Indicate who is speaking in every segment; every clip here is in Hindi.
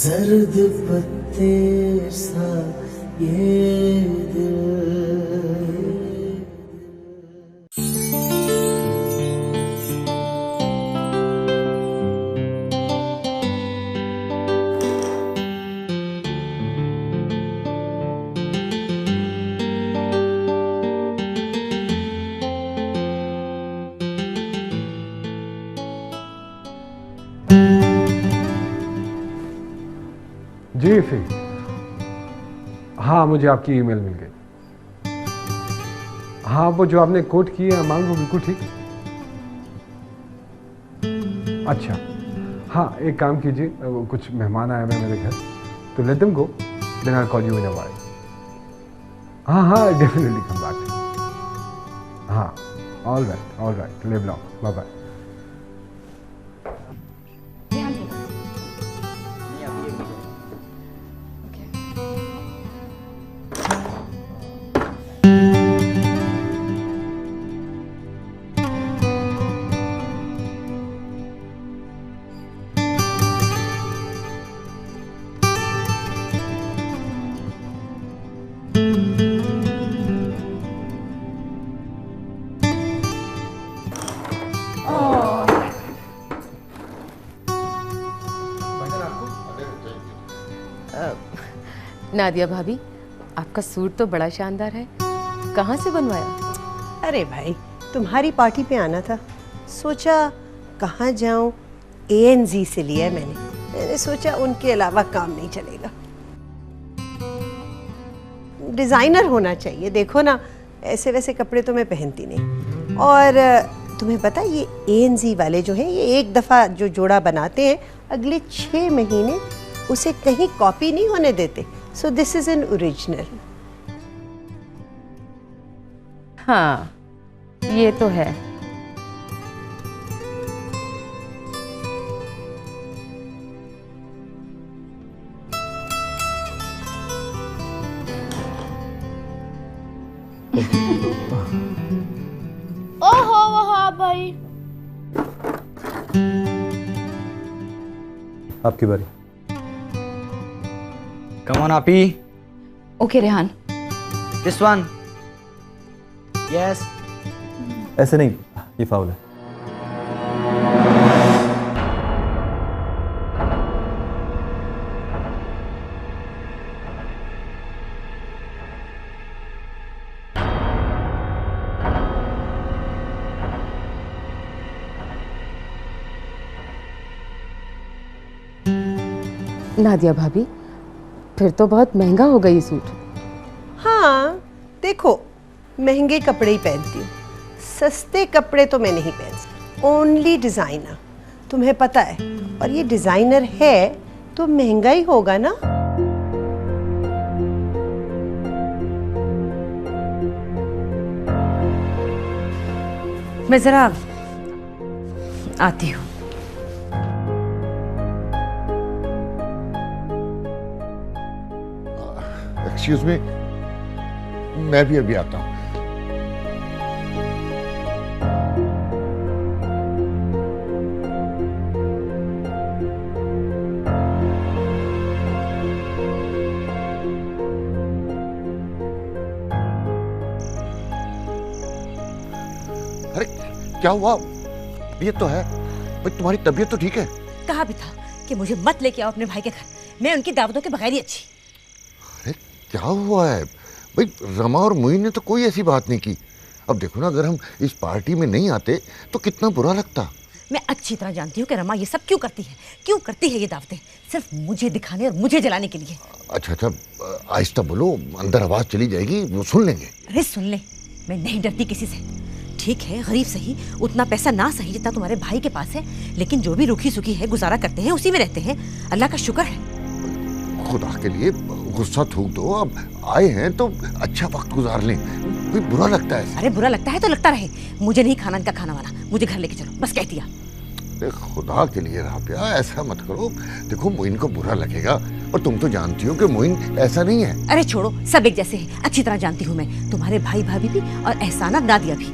Speaker 1: जर्द पत्ते सा ये दिल।
Speaker 2: जी फिर हाँ, मुझे आपकी ईमेल मिल गई। हाँ, वो जो आपने कोट की है अमाउंट वो बिल्कुल ठीक। अच्छा हाँ, एक काम कीजिए, कुछ मेहमान आए हुए हैं मेरे घर, तो let them go, then I call you in a while. हाँ हाँ, डेफिनेटली कम बैक। हाँ, all right, live long, bye bye.
Speaker 3: Nadia भाभी, आपका सूट तो बड़ा शानदार है, कहाँ से बनवाया?
Speaker 4: अरे भाई, तुम्हारी पार्टी पे आना था, सोचा कहाँ जाऊं, ANZ से लिया है मैंने सोचा उनके अलावा काम नहीं चलेगा, डिजाइनर होना चाहिए। देखो ना, ऐसे वैसे कपड़े तो मैं पहनती नहीं। और तुम्हें पता है ये ANZ वाले जो हैं, ये एक दफ़ा जो जोड़ा बनाते हैं, अगले 6 महीने उसे कहीं कॉपी नहीं होने देते। So this is an original.
Speaker 3: हाँ, ये तो है।
Speaker 5: ओहो वहाँ भाई,
Speaker 6: आपकी बारी।
Speaker 7: Come on, Api.
Speaker 3: Okay Rehan.
Speaker 7: This one. Yes.
Speaker 6: ऐसे नहीं, ये फाउल है।
Speaker 3: नादिया भाभी, फिर तो बहुत महंगा हो गई सूट।
Speaker 4: हाँ देखो, महंगे कपड़े ही पहनती हूँ, सस्ते कपड़े तो मैं नहीं पहनती, ओनली डिजाइनर। तुम्हें पता है, और ये डिजाइनर है तो महंगा ही होगा ना।
Speaker 8: मैं जरा आती हूँ।
Speaker 9: एक्सक्यूज मी, मैं भी अभी आता हूँ। अरे क्या हुआ? ये तो है भाई, तुम्हारी तबीयत तो ठीक है?
Speaker 8: कहा भी था कि मुझे मत लेके आओ अपने भाई के घर, मैं उनकी दावतों के बगैर ही अच्छी।
Speaker 9: अरे क्या हुआ है भाई? रमा और मोइन ने तो कोई ऐसी बात नहीं की। अब देखो ना, अगर हम इस पार्टी में नहीं आते तो कितना बुरा लगता।
Speaker 8: मैं अच्छी तरह जानती हूँ कि रमा ये सब क्यों करती है ये दावतें, सिर्फ मुझे दिखाने और मुझे जलाने के लिए।
Speaker 9: अच्छा, आहिस्ता बोलो, अंदर आवाज चली जाएगी, वो सुन लेंगे।
Speaker 8: अरे सुन ले, मैं नहीं डरती किसी से। ठीक है, गरीब सही, उतना पैसा ना सही जितना तुम्हारे भाई के पास है, लेकिन जो भी रूखी सुखी है गुजारा करते हैं, उसी में रहते हैं। अल्लाह का शुक्र है।
Speaker 9: खुदा के लिए गुस्सा थूक दो, अब आए हैं तो अच्छा वक्त गुजार लें, कोई बुरा लगता है।
Speaker 8: अरे बुरा लगता है तो लगता रहे, मुझे नहीं खाना इनका खाना वाना, मुझे घर लेके चलो, बस कह दिया।
Speaker 9: खुदा के लिए राबिया, ऐसा मत करो। देखो, मोइन को बुरा लगेगा, और तुम तो जानती हो कि मोइन ऐसा नहीं है।
Speaker 8: अरे छोड़ो, सब एक जैसे हैं, अच्छी तरह जानती हूँ मैं। तुम्हारे भाई भाभी भी और एहसाना नादिया भी,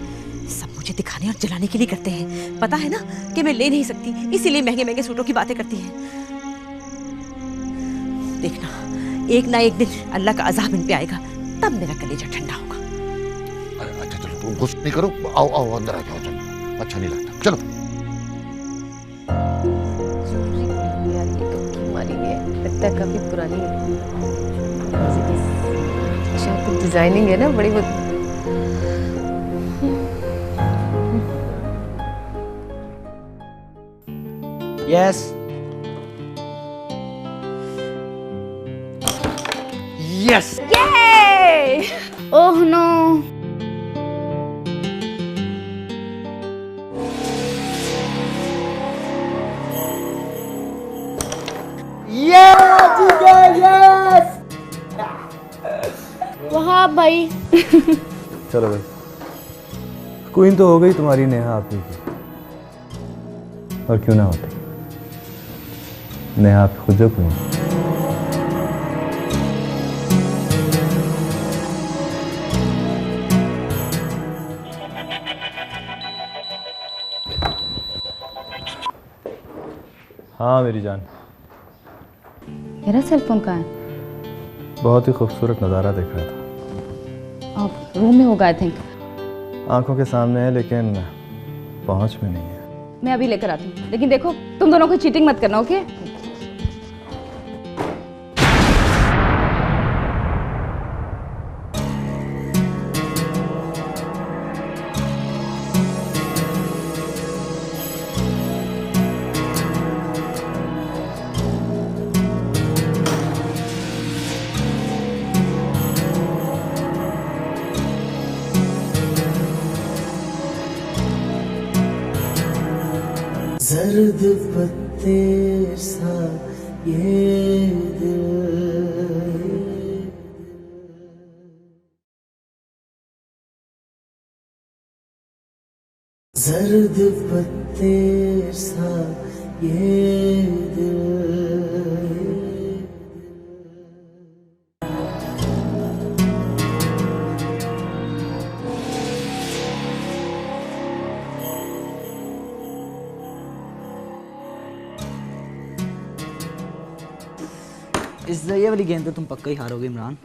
Speaker 8: सब मुझे दिखाने और जलाने के लिए करते हैं। पता है ना कि मैं ले नहीं सकती, इसीलिए महंगे महंगे सूटों की बातें करती हैं। देखना एक ना एक दिन अल्लाह का अजाब इन पे आएगा, तब मेरा कलेजा ठंडा होगा।
Speaker 9: अच्छा चलो तुम गुस्सा नहीं करो, आओ आओ अंदर आ जाओ, चलो अच्छा नहीं लगता, चलो।
Speaker 3: यार ये तो हमारी भी है, लगता है काफी पुरानी है। अच्छा तो डिजाइनिंग है ना बड़ी वो।
Speaker 7: Yes. Yes.
Speaker 5: Yay! Oh no! वहाँ भाई।
Speaker 6: चलो भाई, क्वीन तो हो गई तुम्हारी नेहा आपी की, और क्यों ना होती नेहा आप खुद जो क्वीन। हाँ मेरी जान।
Speaker 10: मेरा सेल फोन कहाँ है?
Speaker 6: बहुत ही खूबसूरत नज़ारा देख रहा था।
Speaker 10: आप रूम में होगा आई थिंक।
Speaker 6: आंखों के सामने है लेकिन पहुंच में नहीं है।
Speaker 10: मैं अभी लेकर आती हूँ, लेकिन देखो तुम दोनों को चीटिंग मत करना, ओके?
Speaker 1: जर्द पत्ते सा ये दिल, जर्द पत्ते सा ये दिल।
Speaker 7: ये वाली गेंद तो तुम पक्का ही हारोगे इमरान।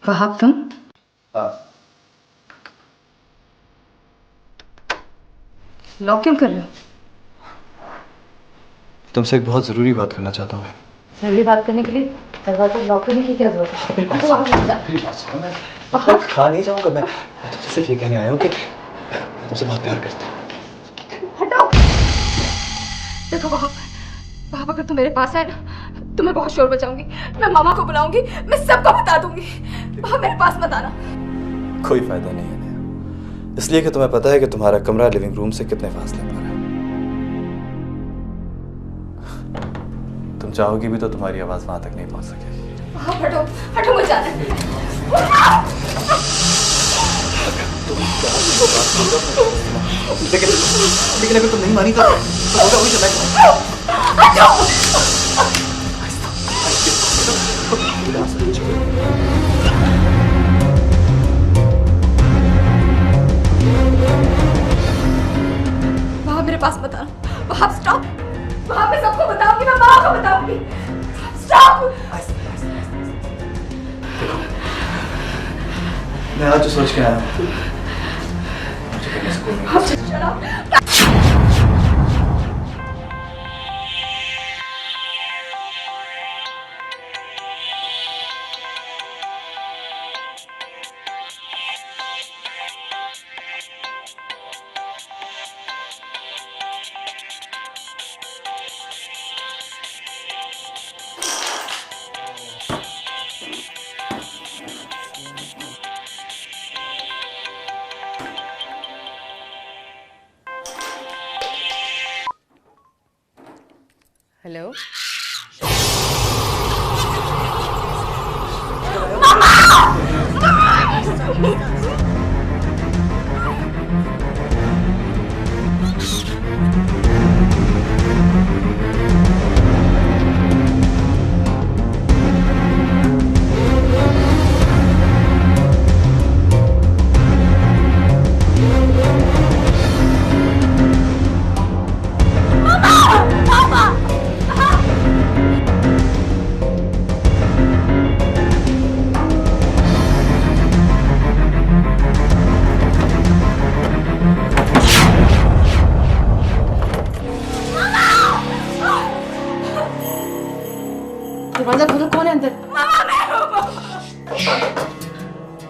Speaker 10: वहाब तुम? लॉक क्यों कर रहे हो?
Speaker 6: तुमसे एक बहुत ज़रूरी बात करना चाहता हूँ।
Speaker 10: जरूरी बात करने के लिए दरवाजा लॉक करने की क्या जरूरत है?
Speaker 6: खा नहीं जाऊंगा मैं सिर्फ ये कहने आया हूँ कि तुमसे बहुत प्यार करता हूँ।
Speaker 10: हटाओ। देखो वहाब अगर तुम मेरे पास आए ना तो मैं बहुत शोर बचाऊंगी, मैं मामा को बुलाऊंगी, मैं सबको बता दूंगी। वहाब मेरे पास मत आना।
Speaker 6: कोई फायदा नहीं है नेहा, इसलिए कि तुम्हें पता है कि तुम्हारा कमरा लिविंग रूम से कितने फासले पर है। तुम चाहोगी भी तो तुम्हारी आवाज वहां तक नहीं पहुंच सकेगी।
Speaker 10: वहाब हटो, हटो मुझे जाना है।
Speaker 6: लेकिन अगर तुम नहीं मानी तो होगा वही चला।
Speaker 10: वहाब मेरे पास मत आना। वहाब स्टॉप। वहाब मैं सबको बताऊंगी, मैं माँ को बताऊंगी। स्टॉप।
Speaker 6: मैं आज जो सोच के आया हूँ
Speaker 3: हेलो।
Speaker 10: दरवाजा खोलो, कौन है अंदर?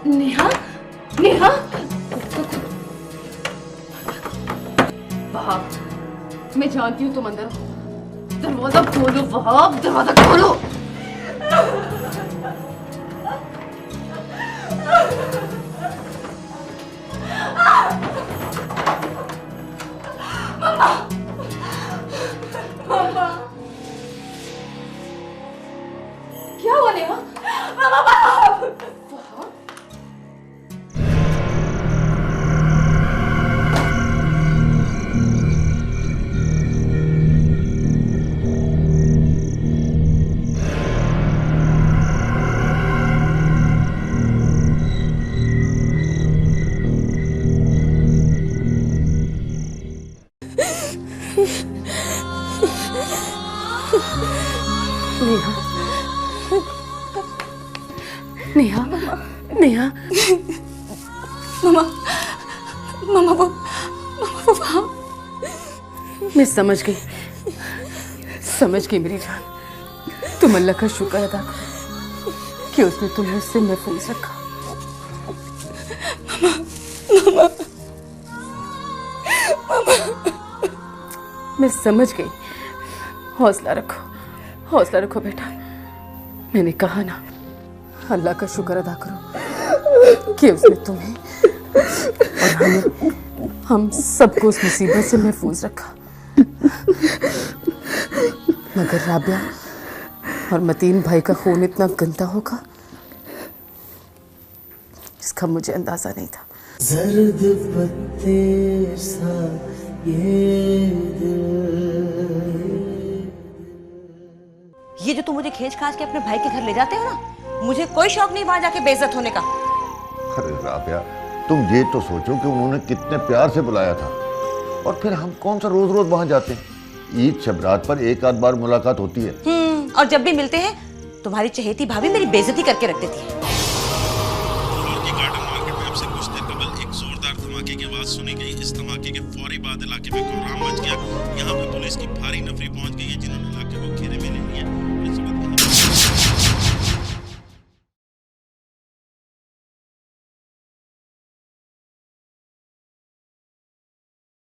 Speaker 10: नेहा, नेहा, वहाब, मैं जानती हूँ तुम अंदर हो। दरवाजा खोलो वहाब, दरवाजा खोलो। क्या हुआ नेहा? मामा वहाब! वहाब? नेहा, नेहा, मामा, मामा वो वहाँ। मैं समझ गई मेरी जान। तुम अल्लाह का शुक्र अदा करो कि उसने तुम्हें उससे महफूज रखा। मामा, मामा, मैं समझ गई। हौसला रखो बेटा। मैंने कहा ना, अल्लाह का शुक्र अदा करो कि उसने तुम्हें और हम सबको उस मुसीबत से महफूज रखा। मगर राबिया और मतीन भाई का खून इतना गंदा होगा, इसका मुझे अंदाजा नहीं था।
Speaker 1: जर्द पत्ते सा ये
Speaker 8: ये जो तुम मुझे खींच खाच के अपने भाई के घर ले जाते हो ना, मुझे कोई शौक नहीं वहां जाके बेइज्जत होने का।
Speaker 9: अरे राबिया, तुम ये तो सोचो कि उन्होंने कितने प्यार से बुलाया था, और फिर हम कौन सा रोज रोज वहां जाते हैं। ईद शबरात पर एक आध बार मुलाकात होती है।
Speaker 8: और जब भी मिलते हैं तुम्हारी चहेती भाभी मेरी बेइज्जती करके रख देती है।
Speaker 11: गार्डन मार्केट में अब से कुछ देर कबल एक जोरदार धमाके की आवाज सुनी गई। इस धमाके के फौरी बाद इलाके में कोहराम मच गया। यहाँ पे पुलिस की भारी नफरी पहुंच गई।